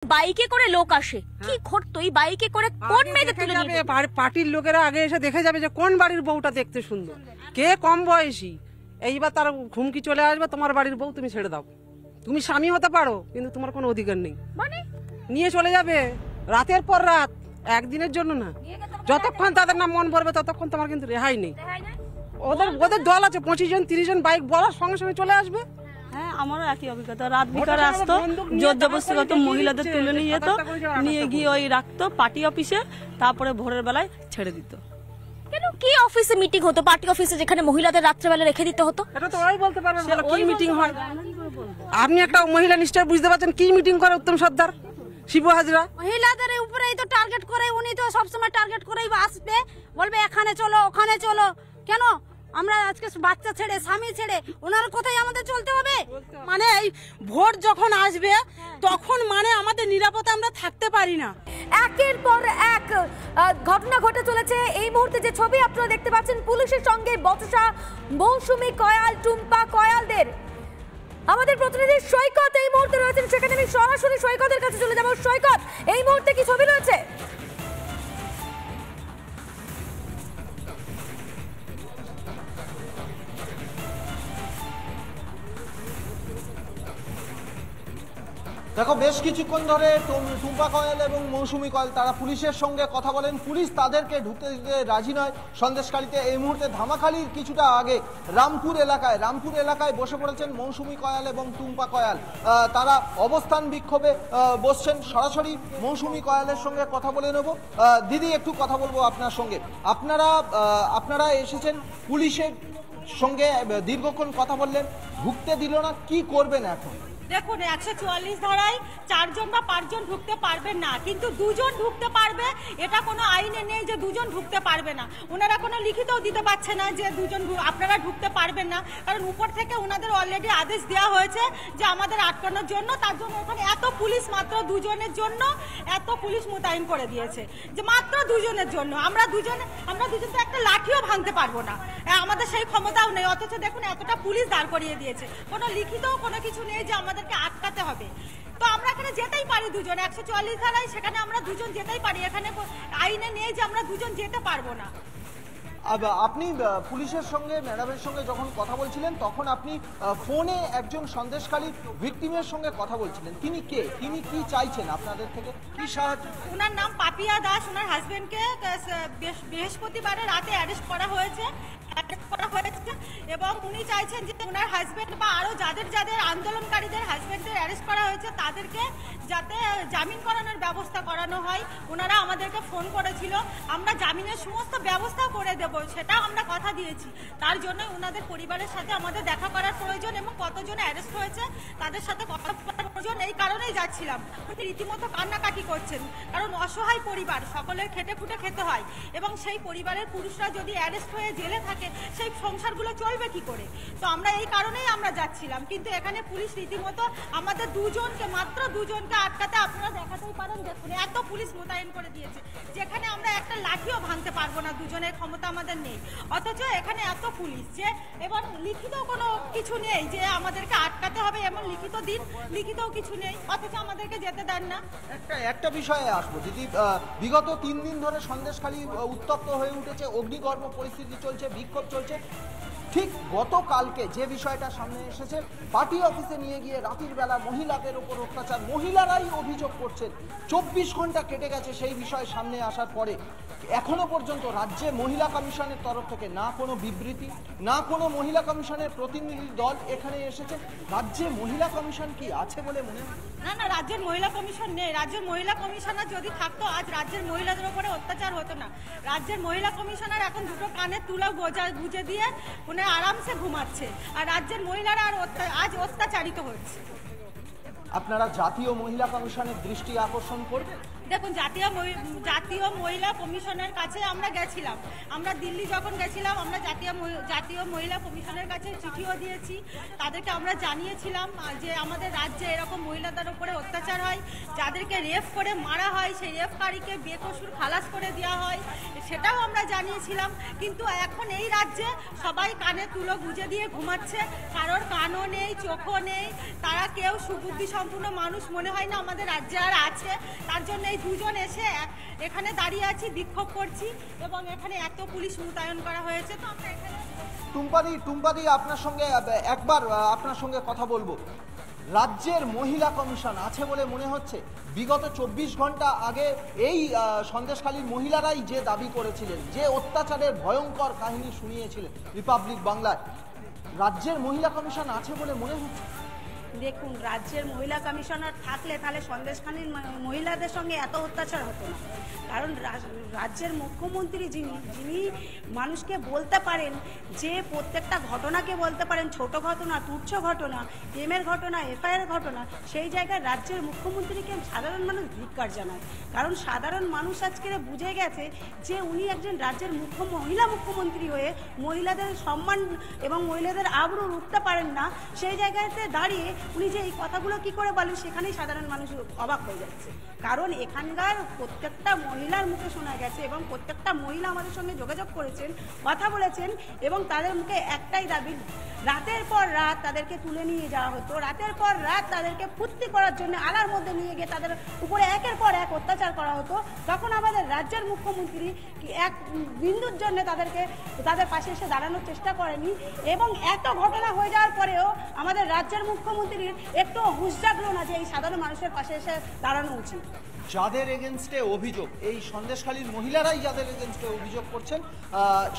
বাইকে করে লোক আসে, কি ঘটতো এই বাইকে করে? কোন মেয়েদের তুলে নিয়ে যাবে? পার্টির লোকেরা আগে এসে দেখে যাবে যে কোন বাড়ির বউটা দেখতে সুন্দর, কে কম বয়সী। এইবার তার ঘুমকি চলে আসবে, তোমার বাড়ির বউ তুমি ছেড়ে দাও, তুমি স্বামী হতে পারো কিন্তু তোমার কোনো অধিকার নেই। মানে নিয়ে চলে যাবে রাতের পর রাত, একদিনের জন্য না। যতক্ষণ তাদের নাম মন ভরবে ততক্ষণ তোমার কিন্তু রেহাই নেই। ওদের দল আছে 25 জন 30 জন, বাইক বলার সঙ্গে সঙ্গে চলে আসবে। হ্যাঁ, আমারও একই অভিজ্ঞতা। রাত বিকালে আসতো, জোর জবরদস্তি মহিলাদের তুলে নিয়ে যেত, নিয়ে গিয়ে ওই রাখতো পার্টি অফিসে, তারপরে ভোরের বেলায় ছেড়ে দিত। কেন, কি অফিসে মিটিং হতো? পার্টি অফিসে, যেখানে মহিলাদের রাত্রেবেলা রেখে দিতে হতো। এটা তো ওরাই বলতে পারবে ওই মিটিং হয়। আপনি একটা মহিলা নিশ্চয় বুঝতে পারছেন কি মিটিং করে উত্তম সর্দার, শিবু হাজরা। মহিলাদের উপরেই তো টার্গেট করে, উনি তো সবসময় টার্গেট করেই আসবে, বলবে এখানে চলো ওখানে চলো। কেন আমরা আজকে বাচ্চা ছেড়ে স্বামী ছেড়ে ওনার কথাই আমাদের চলতে হবে? মানে এই ভোট যখন আসবে তখন মানে আমাদের নিরাপদে আমরা থাকতে পারি না। একের পর এক ঘটনা ঘটে চলেছে। এই মুহূর্তে যে ছবি আপনারা দেখতে পাচ্ছেন, পুলিশের সঙ্গে বচসা মৌসুমী কয়াল, টুম্পা কয়ালদের। আমাদের প্রতিনিধি সৈকত এই মুহূর্তে রয়েছেন সেখানে, আমি সরাসরি সৈকতের কাছে চলে যাব। সৈকত, এই মুহূর্তে কি ছবি রয়েছে? দেখো, বেশ কিছুক্ষণ ধরে টুম্পা কয়াল এবং মৌসুমী কয়াল তারা পুলিশের সঙ্গে কথা বলেন। পুলিশ তাদেরকে ঢুকতে দিতে রাজি নয় সন্দেশখালীতে। এই মুহূর্তে ধামাখালির কিছুটা আগে রামপুর এলাকায় বসে পড়েছেন মৌসুমী কয়াল এবং টুম্পা কয়াল। তারা অবস্থান বিক্ষোভে বসছেন। সরাসরি মৌসুমী কয়ালের সঙ্গে কথা বলে নেব। দিদি, একটু কথা বলবো আপনার সঙ্গে। আপনারা এসেছেন, পুলিশের সঙ্গে দীর্ঘক্ষণ কথা বললেন, ঢুকতে দিল না, কি করবেন এখন? দেখুন, 144 ধারায় 4 জন বা 5 জন ঢুকতে পারবেন না, কিন্তু 2 জন ঢুকতে পারবে। এটা কোনো আইনে নেই যে 2 জন ঢুকতে পারবে না। ওনারা কোনো লিখিতও দিতে পারছে না যে 2 জন আপনারা ঢুকতে পারবেন না, কারণ উপর থেকে ওনাদের অলরেডি আদেশ দেওয়া হয়েছে যে আমাদের আটকানোর জন্য। তার জন্য এখানে এত পুলিশ, মাত্র 2 জনের জন্য এত পুলিশ মোতায়েন করে দিয়েছে, যে মাত্র 2 জনের জন্য। আমরা দুজন তো একটা লাঠিও ভাঙতে পারবো না, আমাদের সেই ক্ষমতাও নেই। অথচ দেখুন, এতটা পুলিশ দাঁড় করিয়ে দিয়েছে, কোনো লিখিতও কোনো কিছু নেই যে আমাদেরকে আটকাতে হবে। তো আমরা এখানে যেতেই পারি 2 জন, 144 ধারায় সেখানে আমরা 2 জন যেতেই পারি। এখানে আইনে নেই যে আমরা 2 জন যেতে পারবো না। আপনি পুলিশের সঙ্গে, ম্যাডামের সঙ্গে যখন কথা বলছিলেন তখন আপনি ফোনে একজন সন্দেশখালী ভিকটিমের সঙ্গে কথা বলছিলেন। তিনি কে, তিনি কি চাইছেন আপনাদের থেকে, কি সাহায্য? ওনার নাম পাপিয়া দাস। ওনার হাজবেন্ডকে বৃহস্পতিবারে রাতে অ্যারেস্ট করা হয়েছে এবং উনি চাইছেন যে ওনার হাজবেন্ড বা আরো যাদের আন্দোলনকারীদের হাজবেন্ডদের অ্যারেস্ট করা হয়েছে তাদেরকে যাতে জামিন করানোর ব্যবস্থা করানো হয়। ওনারা আমাদেরকে ফোন করেছিল, আমরা জামিনের সমস্ত ব্যবস্থা করে দেব, সেটাও আমরা কথা দিয়েছি। তার জন্য ওনাদের পরিবারের সাথে আমাদের দেখা করার প্রয়োজন এবং কতজন অ্যারেস্ট হয়েছে তাদের সাথে কথা বলার প্রয়োজন। এই কারণেই যাচ্ছিলাম। উনি রীতিমতো কান্নাকাটি করছেন, কারণ অসহায় পরিবার, সকলের খেটে খুঁটে খেতে হয়, এবং সেই পরিবারের পুরুষরা যদি অ্যারেস্ট হয়ে জেলে থাকে সেই সংসারগুলো চলবে কি করে? তো আমরা এই কারণেই আমরা যাচ্ছিলাম। কিন্তু এখানে পুলিশ রীতিমতো আমাদের 2 জনকে, মাত্র 2 জনকে আটকাতে, আপনারা দেখাতেই পারেন, দেখুন এত পুলিশ মোতায়েন করে দিয়েছে, যেখানে আমরা একটা লাঠিও ভাঙতে পারবো না, 2 জনের ক্ষমতা আমাদের নেই। অথচ এখানে এত পুলিশ, যে এবার লিখিত কোনো কিছু নেই যে আমাদেরকে আটকাতে হবে, এমন লিখিতও কিছু নেই, অথচ আমাদেরকে যেতে দেন না। একটা বিষয়ে আসবো দিদি, বিগত 3 দিন ধরে সন্দেশখালী উত্তপ্ত হয়ে উঠেছে, অগ্নিগর্ভ পরিস্থিতি চলছে, বিক্ষোভ চলছে। ঠিক গতকালকে যে বিষয়টা সামনে এসেছে, পার্টি অফিসে নিয়ে গিয়ে রাতের বেলা মহিলাদের উপর অত্যাচার, মহিলারাই অভিযোগ করছেন। 24 ঘন্টা কেটে গেছে সেই বিষয় সামনে আসার পরে, এখনো পর্যন্ত রাজ্যে মহিলা কমিশনের তরফ থেকে না কোনো বিবৃতি, না কোনো মহিলা কমিশনের প্রতিনিধি দল এখানে এসেছে। রাজ্যে মহিলা কমিশন কি আছে বলে মনে হয়? না, রাজ্যের মহিলা কমিশন নেই। রাজ্যের মহিলা কমিশনার যদি থাকতো আজ রাজ্যের মহিলাদের উপরে অত্যাচার হতো না। রাজ্যের মহিলা কমিশনার এখন 2টো কানে তুলা গুঁজে দিয়ে উনি আরামসে ঘুমাচ্ছে, আর রাজ্যের মহিলারা আজ অত্যাচারিত হচ্ছে। আপনারা জাতীয় মহিলা কমিশনের দৃষ্টি আকর্ষণ করবেন? দেখুন, জাতীয় মহিলা কমিশনের কাছে আমরা গেছিলাম। আমরা দিল্লি যখন গেছিলাম, আমরা জাতীয় মহিলা কমিশনের কাছে চিঠিও দিয়েছি। তাদেরকে আমরা জানিয়েছিলাম যে আমাদের রাজ্যে এরকম মহিলাদের উপরে অত্যাচার হয়, যাদেরকে রেপ করে মারা হয়, সেই রেপকারীকে বেকসুর খালাস করে দেওয়া হয়, সেটাও আমরা জানিয়েছিলাম। কিন্তু এখন এই রাজ্যে সবাই কানে তুলো গুঁজে দিয়ে ঘুমাচ্ছে, কারোর কানও নেই, চোখও নেই, তারা কেউ সুবুদ্ধি সম্পূর্ণ মানুষ মনে হয় না আমাদের রাজ্যে আর আছে। তার জন্য এই দুজন এসে এখানে দাঁড়িয়ে আছি, বিক্ষোভ করছি, এবং এখানে এত পুলিশ মোতায়েন করা হয়েছে। তো আমরা এখানে টুম্পাদি আপনার সঙ্গে একবার আপনার সঙ্গে কথা বলবো। রাজ্যের মহিলা কমিশন আছে বলে মনে হচ্ছে। বিগত 24 ঘন্টা আগে এই সন্দেশখালীর মহিলারাই যে দাবি করেছিলেন, যে অত্যাচারের ভয়ঙ্কর কাহিনী শুনিয়েছিলেন রিপাবলিক বাংলায়, রাজ্যের মহিলা কমিশন আছে বলে মনে হচ্ছে। দেখুন, রাজ্যের মহিলা কমিশনার থাকলে তাহলে সন্দেশখালীর মহিলাদের সঙ্গে এত অত্যাচার হতো না। কারণ রাজ্যের মুখ্যমন্ত্রী যিনি মানুষকে বলতে পারেন, যে প্রত্যেকটা ঘটনাকে বলতে পারেন, ছোট ঘটনা, তুচ্ছ ঘটনা, প্রেমের ঘটনা, এফআইআর ঘটনা, সেই জায়গায় রাজ্যের মুখ্যমন্ত্রীকে সাধারণ মানুষ ধিক্কার জানায়। কারণ সাধারণ মানুষ আজকে বুঝে গেছে যে উনি একজন রাজ্যের মহিলা মুখ্যমন্ত্রী হয়ে মহিলাদের সম্মান এবং মহিলাদের আবরু উঠতে পারেন না। সেই জায়গাতে দাঁড়িয়ে উনি যে এই কথাগুলো কি করে বলেন, সেখানেই সাধারণ মানুষ অবাক হয়ে যাচ্ছে। কারণ এখানকার প্রত্যেকটা মহিলার মুখে শোনা গেছে, এবং প্রত্যেকটা মহিলা আমাদের সঙ্গে যোগাযোগ করেছেন, কথা বলেছেন, এবং তাদের মুখে একটাই দাবি, রাতের পর রাত তাদেরকে তুলে নিয়ে যাওয়া হতো, রাতের পর রাত তাদেরকে ফুর্তি করার জন্য আলার মধ্যে নিয়ে গিয়ে তাদের উপরে একের পর এক অত্যাচার করা হতো। তখন আমাদের রাজ্যের মুখ্যমন্ত্রী এক বিন্দুর জন্য তাদের পাশে এসে দাঁড়ানোর চেষ্টা করেনি, এবং এত ঘটনা হয়ে যাওয়ার পরেও আমাদের রাজ্যের মুখ্যমন্ত্রীর একটু হুঁশ জাগলো না যে এই সাধারণ মানুষের পাশে এসে দাঁড়ানো উচিত। যাদের এগেনস্টে অভিযোগ, এই সন্দেশখালীর মহিলারাই যাদের এগেনস্টে অভিযোগ করছেন,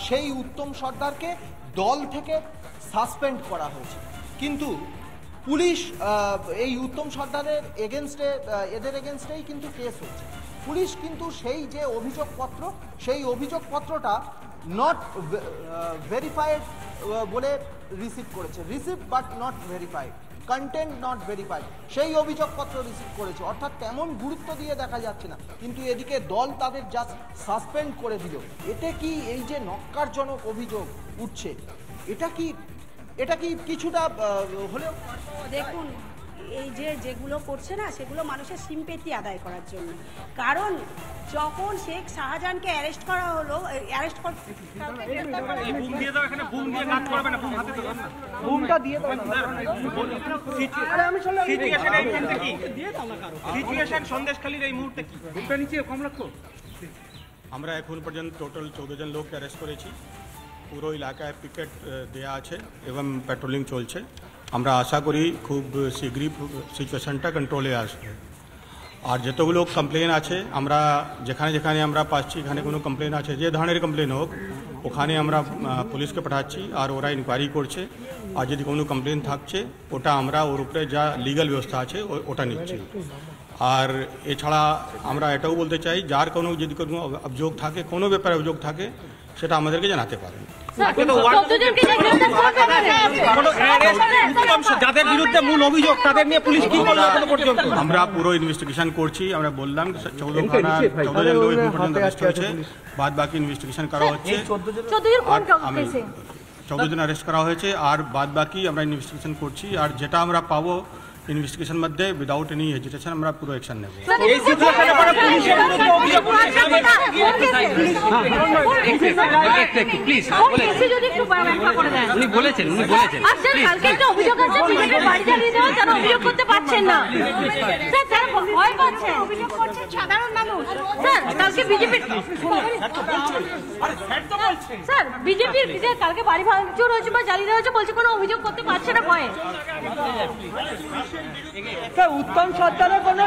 সেই উত্তম সর্দারকে দল থেকে সাসপেন্ড করা হয়েছে। কিন্তু পুলিশ এই উত্তম সর্দারের এগেনস্টে, এদের এগেনস্টেই কিন্তু কেস হচ্ছে। পুলিশ কিন্তু সেই যে অভিযোগপত্র, সেই অভিযোগপত্রটা নট ভেরিফাইড বলে রিসিভ করেছে। Receive but not verified, content not verified, সেই অভিযোগপত্র রিসিভ করেছে। অর্থাৎ তেমন গুরুত্ব দিয়ে দেখা যাচ্ছে না, কিন্তু এদিকে দল তাদের জাস্ট সাসপেন্ড করে দিল। এতে কি এই যে নক্কারজনক অভিযোগ উঠছে, এটা কি কিছুটা হলেও? দেখুন, এই যেগুলো করছে না, সেগুলো মানুষের সিম্পেথি আদায় করার জন্য। কারণ যখন শেখ শাহজাহানকে অ্যারেস্ট করা হলো, আমরা এখন পর্যন্ত টোটাল 14 জন লোককে অ্যারেস্ট করেছি। পুরো এলাকায় পিকেট দেওয়া আছে এবং পেট্রোলিং চলছে। আমরা আশা করি খুব শীঘ্রই সিচুয়েশনটা কন্ট্রোলে আসবে। আর যতগুলো কমপ্লেন আছে, আমরা যেখানে আমরা পাচ্ছি, এখানে কোনো কমপ্লেন আছে, যে ধরনের কমপ্লেন হোক, ওখানে আমরা পুলিশকে পাঠাচ্ছি, আর ওরা ইনকোয়ারি করছে। আর যদি কোনো কমপ্লেন থাকছে, ওটা আমরা ওর উপরে যা লিগাল ব্যবস্থা আছে ওটা নিচ্ছি। আর এছাড়া আমরা এটাও বলতে চাই, যার যদি কোনো অভিযোগ থাকে, কোনো ব্যাপারে অভিযোগ থাকে, সেটা আমাদেরকে জানাতে পারেন। যাদের বিরুদ্ধে মূল অভিযোগ, তাদের নিয়ে পুলিশ কি করলো এখনো পর্যন্ত? আমরা পুরো ইনভেস্টিগেশন করছি। আমরা বললাম 14 জন লোক এখন পর্যন্ত অ্যারেস্ট হয়েছে, বাদ বাকি ইনভেস্টিগেশন করা হচ্ছে। 14 জন অ্যারেস্ট করা হয়েছে, আর বাদ বাকি আমরা ইনভেস্টিগেশন করছি। আর যেটা আমরা পাবো ইনভেস্টিগেশন মধ্যে, উইদাউট এনি হেজিটেশন আমরা পুরো অ্যাকশন নেব। সাধারণ মানুষ কালকে বিজেপির কালকে বাড়ি ভাঙচুর হয়েছে বা জ্বালিয়ে দেওয়া হয়েছে, বলছে কোনো অভিযোগ করতে পারছে না ভয়ে। উত্তম সর্দারের কোনো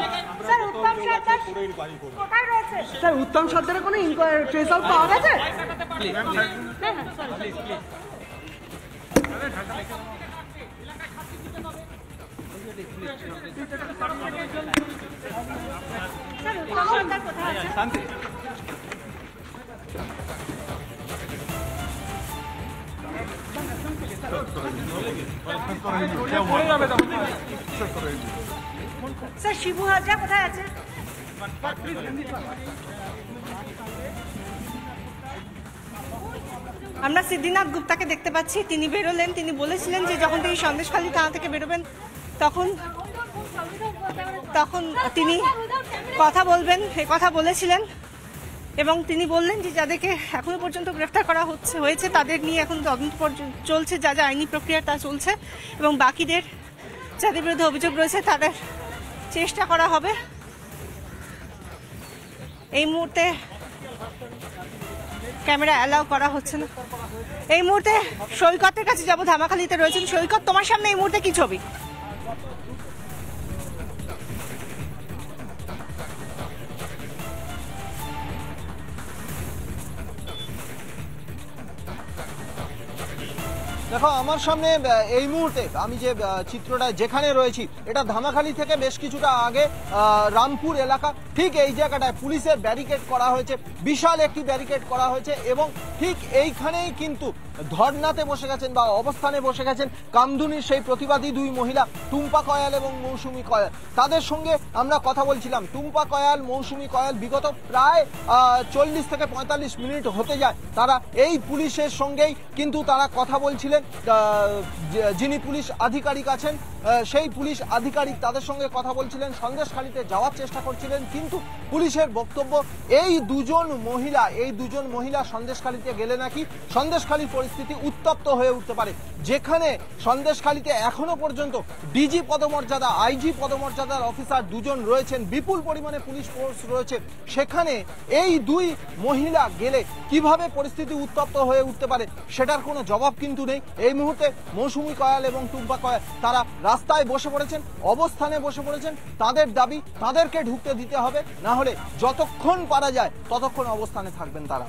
উত্তম সর্দারের কোনো ট্রেস আউট পাওয়া গেছে? স্যার শিবু হাজরা কোথায় আছে? আমরা সিদ্ধিনাথ গুপ্তাকে দেখতে পাচ্ছি, তিনি বেরোলেন। তিনি বলেছিলেন যে যখন তিনি সন্দেশখালী থানা থেকে বেরোবেন তখন তিনি কথা বলবেন, এ কথা বলেছিলেন। এবং তিনি বললেন যে যাদেরকে এখনো পর্যন্ত গ্রেফতার করা হয়েছে তাদের নিয়ে এখন তদন্ত চলছে, যা যা আইনি প্রক্রিয়া তা চলছে, এবং বাকিদের যাদের বিরুদ্ধে অভিযোগ রয়েছে তাদের চেষ্টা করা হবে। এই মুহূর্তে ক্যামেরা অ্যালাউ করা হচ্ছে না। এই মুহূর্তে সৈকতের কাছে যাবো, ধামাখালীতে রয়েছেন সৈকত। তোমার সামনে এই মুহূর্তে কি ছবি? দেখো আমার সামনে এই মুহূর্তে আমি যে চিত্রটা যেখানে রয়েছি, এটা ধামাখালী থেকে বেশ কিছুটা আগে রামপুর এলাকা। ঠিক এই জায়গাটায় পুলিশের ব্যারিকেড করা হয়েছে, বিশাল একটি ব্যারিকেড করা হয়েছে, এবং ঠিক এইখানেই কিন্তু ধর্নাতে বসে গেছেন বা অবস্থানে বসে গেছেন কামদুনির সেই প্রতিবাদী দুই মহিলা টুম্পা কয়াল এবং মৌসুমী কয়াল। তাদের সঙ্গে আমরা কথা বলছিলাম। টুম্পা কয়াল, মৌসুমী কয়াল বিগত প্রায় 40 থেকে 45 মিনিট হতে যায় তারা এই পুলিশের সঙ্গেই কিন্তু তারা কথা বলছিলেন। যিনি পুলিশ আধিকারিক আছেন সেই পুলিশ আধিকারিক তাদের সঙ্গে কথা বলছিলেন, সন্দেশখালীতে যাওয়ার চেষ্টা করছিলেন, কিন্তু পুলিশের বক্তব্য এই দুজন মহিলা সন্দেশখালীতে গেলে নাকি সন্দেশখালীর পরিস্থিতি উত্তপ্ত হয়ে উঠতে পারে। যেখানে সন্দেশখালীতে এখনো পর্যন্ত ডিজি পদমর্যাদা, আইজি পদমর্যাদার অফিসার দুজন রয়েছেন, বিপুল পরিমাণে পুলিশ ফোর্স রয়েছে, সেখানে এই দুই মহিলা গেলে কিভাবে পরিস্থিতি উত্তপ্ত হয়ে উঠতে পারে সেটার কোনো জবাব কিন্তু নেই। এই মুহূর্তে মৌসুমী কয়াল এবং টুম্পা কয়াল তারা রাস্তায় বসে পড়েছেন, অবস্থানে বসে পড়েছেন। তাদের দাবি তাদেরকে ঢুকতে দিতে হবে, না হলে যতক্ষণ পারা যায় ততক্ষণ অবস্থানে থাকবেন তারা।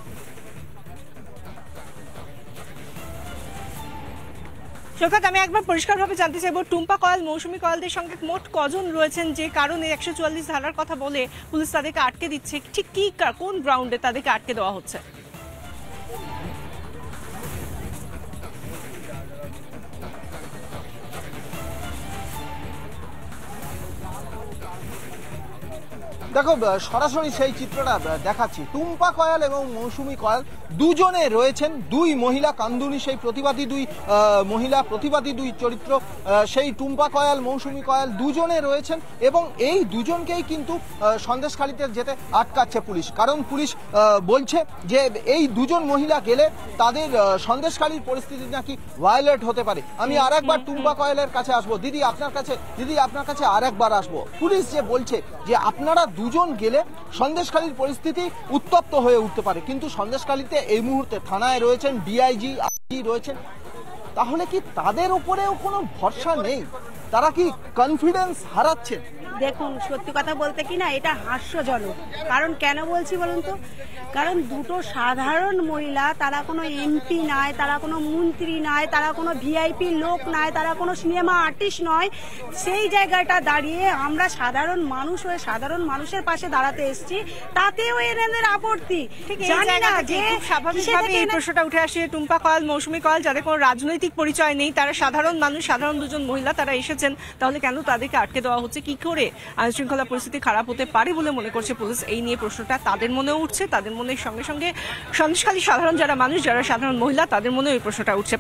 সৈকত, আমি একবার পরিষ্কারভাবে জানতে চাইবো, টুম্পা কয়াল, মৌসুমী কয়ালদের সঙ্গে মোট কজন রয়েছেন যে কারণে 144 ধারার কথা বলে পুলিশ তাদেরকে আটকে দিচ্ছে? ঠিক কি কোন গ্রাউন্ডে তাদেরকে আটকে দেওয়া হচ্ছে? দেখো সরাসরি সেই চিত্রটা দেখাচ্ছি। টুম্পা কয়াল এবং মৌসুমী কয়াল দুজনে রয়েছেন, দুই মহিলা কামদুনি, সেই প্রতিবাদী দুই মহিলা, প্রতিবাদী দুই চরিত্র, সেই টুম্পা কয়াল, মৌসুমী কয়াল দুজনে রয়েছেন, এবং এই দুজনকেই কিন্তু সন্দেশখালীতে যেতে আটকাচ্ছে পুলিশ। কারণ পুলিশ বলছে যে এই দুজন মহিলা গেলে তাদের সন্দেশখালীর পরিস্থিতি নাকি ভায়োলেট হতে পারে। আমি আর একবার টুম্পা কয়ালের কাছে আসবো। দিদি আপনার কাছে আর একবার আসবো। পুলিশ যে বলছে যে আপনারা দুজন গেলে সন্দেশখালীর পরিস্থিতি উত্তপ্ত হয়ে উঠতে পারে, কিন্তু সন্দেশখালীতে এই মুহূর্তে থানায় রয়েছেন ডিআইজি, আইজি রয়েছেন, তাহলে কি তাদের উপরেও কোনো ভরসা নেই? তারা কি কনফিডেন্স হারাচ্ছেন? দেখুন, সত্যি কথা বলতে কি না, এটা হাস্যজনক। কারণ কেন বলছি বলুন তো, কারণ দুটো সাধারণ মহিলা, তারা কোনো এমপি নয়, তারা কোনো মন্ত্রী নয়, তারা কোনো ভিআইপি লোক নয়, তারা কোনো সিনেমা আর্টিস্ট নয়। সেই জায়গাটা দাঁড়িয়ে আমরা সাধারণ মানুষ হয়ে সাধারণ মানুষের পাশে দাঁড়াতে এসেছি, তাতেও এদের আপত্তি। জানি না যে স্বাভাবিকভাবে এই প্রশ্নটা উঠে আসে। টুম্পা কয়াল, মৌসুমী কয়াল যাদের কোনো রাজনৈতিক পরিচয় নেই, তারা সাধারণ মানুষ, সাধারণ দুজন মহিলা, তারা এসেছেন, তাহলে কেন তাদেরকে আটকে দেওয়া হচ্ছে? কি করে আইন শৃঙ্খলা পরিস্থিতি খারাপ হতে পারে বলে মনে করছে পুলিশ? এই নিয়ে প্রশ্নটা তাদের মনেও উঠছে, তাদের মনের সঙ্গে সঙ্গে সন্দেশখালী সাধারণ যারা মানুষ, যারা সাধারণ মহিলা, তাদের মনেও এই প্রশ্নটা উঠছে।